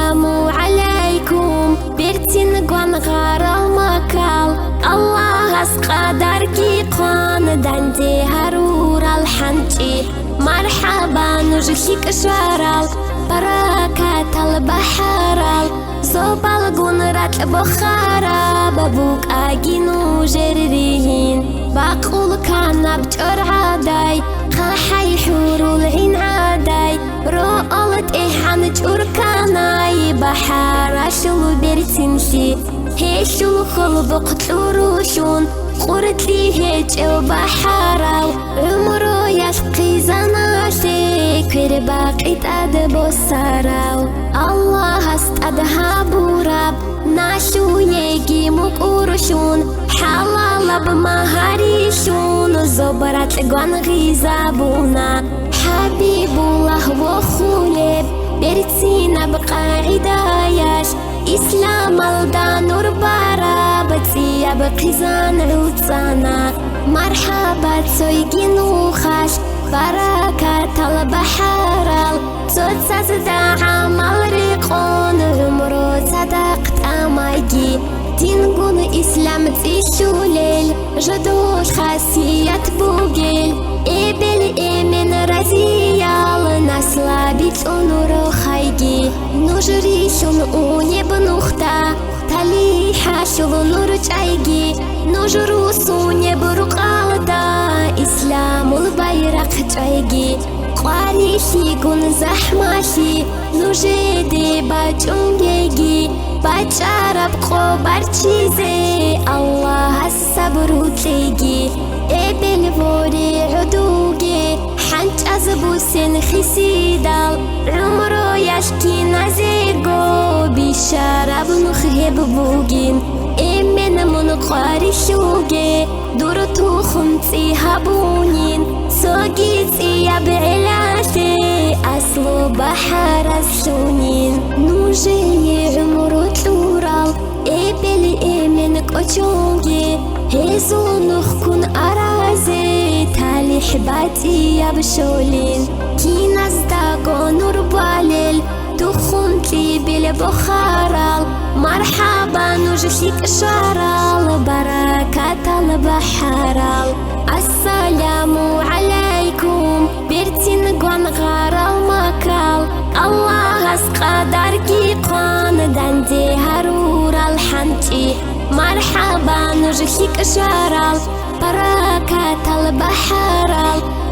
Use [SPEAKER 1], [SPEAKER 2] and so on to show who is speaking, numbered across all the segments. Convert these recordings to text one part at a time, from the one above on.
[SPEAKER 1] السلام عليكم بيرتين قوان غار المكال الله اسقدر كي قوان داندي هرور الحنجي مرحبا نجيك شارال بركة البحر زوبال قنرات بخارا بابوك اجينو جريهين باقول كان بجر عداي خاحي حور العين عداي رؤلت إيحان جور كاناي بحارة شلو بيرتنسي هيشلو خلبق تلوروشون قرت لي هيج البحارة عمرو يشقي زناشي كير باقي تأدبو السراو الله استأدها بوراب ناشو يجي مقورشون حلال بمهاريشون زبرات لقوان غيزابونا حبيب الله وخولب بيرتينا بقاعداياش إسلام الدانور بارا بتيا بقيزان عوتانا مرحبا تسويقين وخاش بركة البحر صوت عمل ريقون عمرو صدقت أماجي تنقون إسلام تيشوليل جدوش خاصية بوغيل إبل إمن رزيال نسلا بيت أنورو خايجي نجريشون أوني بنوختا تالي حاشل نور جايجي نجرو سوني برقالدا إسلام البيرق جايجي قواليشي قن زحماشي نجدي باجونجيجي بجارب قبر چیزی الله الصبر تيجي ابل فوري عدوگي حنج از بوسن خسيدال عمرو يشكي نزيگو بشارب نخيب بوگين امن من قارشوگي دورتو خمتي هبونين سوگيتي يبعلاشي أصل بحر السنين نوجي عمرو تلورال إبل إمنك أجونجي هزو نخكن أرازي تالي حباتي يبشولين كي نزداقو نور باليل دخنتي بالبخارال مرحبا نجيك شارال بركة البحرال السلام عليكم بيرتين قوان غار المكال الله اسقدر كي قوان داندي هرور الحنجي مرحبا نجيك شارال بركة البحر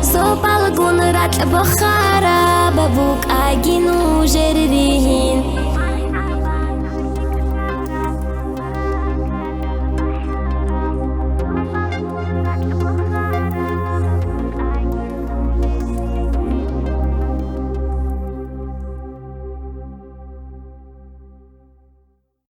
[SPEAKER 1] زوبال قنرات بخارا بابوك اجينو جريهين